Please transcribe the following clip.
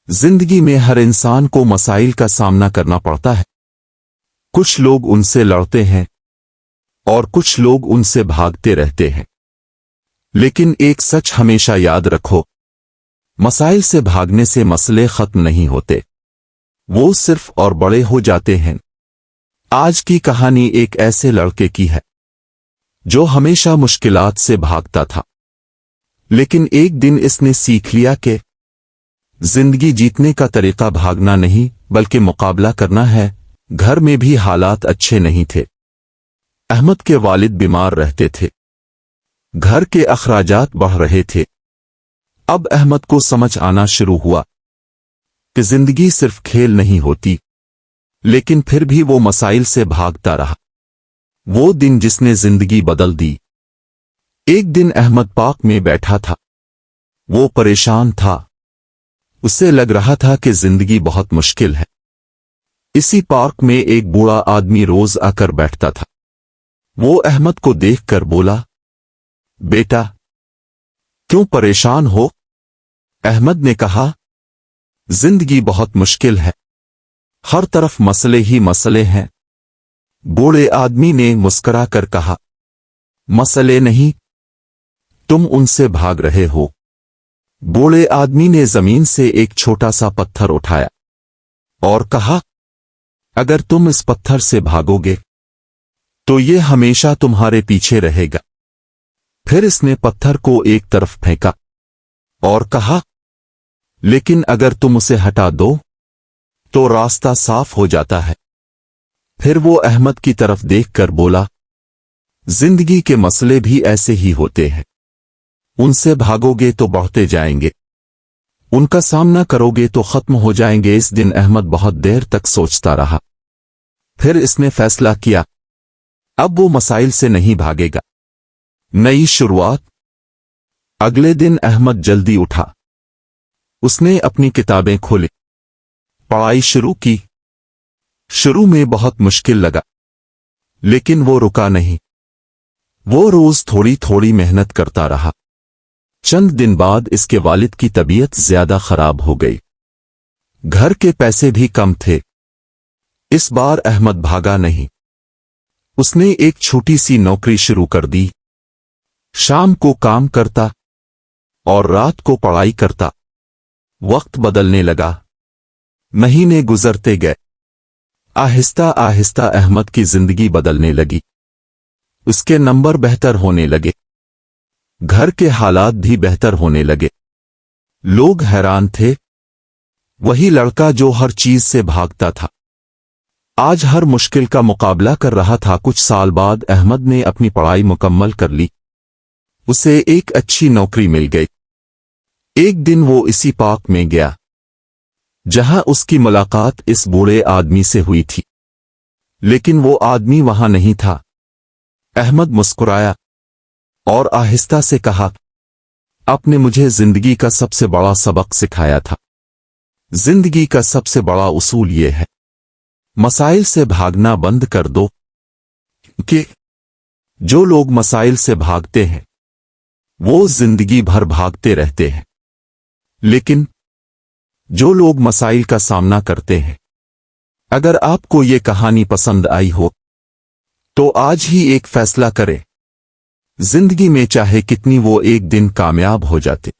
जिंदगी में हर इंसान को मसाइल का सामना करना पड़ता है। कुछ लोग उनसे लड़ते हैं और कुछ लोग उनसे भागते रहते हैं। लेकिन एक सच हमेशा याद रखो, मसाइल से भागने से मसले खत्म नहीं होते, वो सिर्फ और बड़े हो जाते हैं। आज की कहानी एक ऐसे लड़के की है जो हमेशा मुश्किलात से भागता था, लेकिन एक दिन इसने सीख लिया कि जिंदगी जीतने का तरीका भागना नहीं बल्कि मुकाबला करना है। घर में भी हालात अच्छे नहीं थे। अहमद के वालिद बीमार रहते थे, घर के अखराजात बढ़ रहे थे। अब अहमद को समझ आना शुरू हुआ कि जिंदगी सिर्फ खेल नहीं होती, लेकिन फिर भी वो मसाइल से भागता रहा। वो दिन जिसने जिंदगी बदल दी। एक दिन अहमद पार्क में बैठा था। वो परेशान था। उसे लग रहा था कि जिंदगी बहुत मुश्किल है। इसी पार्क में एक बूढ़ा आदमी रोज आकर बैठता था। वो अहमद को देखकर बोला, बेटा, क्यों परेशान हो? अहमद ने कहा, जिंदगी बहुत मुश्किल है, हर तरफ मसले ही मसले हैं। बूढ़े आदमी ने मुस्कुरा कर कहा, मसले नहीं, तुम उनसे भाग रहे हो। बूढ़े आदमी ने जमीन से एक छोटा सा पत्थर उठाया और कहा, अगर तुम इस पत्थर से भागोगे तो ये हमेशा तुम्हारे पीछे रहेगा। फिर इसने पत्थर को एक तरफ फेंका और कहा, लेकिन अगर तुम उसे हटा दो तो रास्ता साफ हो जाता है। फिर वो अहमद की तरफ देखकर बोला, जिंदगी के मसले भी ऐसे ही होते हैं, उनसे भागोगे तो बढ़ते जाएंगे, उनका सामना करोगे तो खत्म हो जाएंगे। इस दिन अहमद बहुत देर तक सोचता रहा। फिर इसने फैसला किया, अब वो मसाइल से नहीं भागेगा। नई शुरुआत। अगले दिन अहमद जल्दी उठा। उसने अपनी किताबें खोली, पढ़ाई शुरू की। शुरू में बहुत मुश्किल लगा, लेकिन वो रुका नहीं। वो रोज थोड़ी थोड़ी मेहनत करता रहा। चंद दिन बाद इसके वालिद की तबीयत ज्यादा खराब हो गई। घर के पैसे भी कम थे। इस बार अहमद भागा नहीं। उसने एक छोटी सी नौकरी शुरू कर दी। शाम को काम करता और रात को पढ़ाई करता। वक्त बदलने लगा। महीने गुजरते गए। आहिस्ता आहिस्ता अहमद की जिंदगी बदलने लगी। उसके नंबर बेहतर होने लगे। घर के हालात भी बेहतर होने लगे। लोग हैरान थे। वही लड़का जो हर चीज से भागता था, आज हर मुश्किल का मुकाबला कर रहा था। कुछ साल बाद अहमद ने अपनी पढ़ाई मुकम्मल कर ली। उसे एक अच्छी नौकरी मिल गई। एक दिन वो इसी पार्क में गया जहां उसकी मुलाकात इस बूढ़े आदमी से हुई थी, लेकिन वो आदमी वहां नहीं था। अहमद मुस्कुराया और आहिस्ता से कहा, आपने मुझे जिंदगी का सबसे बड़ा सबक सिखाया था। जिंदगी का सबसे बड़ा उसूल ये है, मसाइल से भागना बंद कर दो। कि जो लोग मसाइल से भागते हैं वो जिंदगी भर भागते रहते हैं, लेकिन जो लोग मसाइल का सामना करते हैं। अगर आपको ये कहानी पसंद आई हो तो आज ही एक फैसला करें। जिंदगी में चाहे कितनी वो एक दिन कामयाब हो जाते।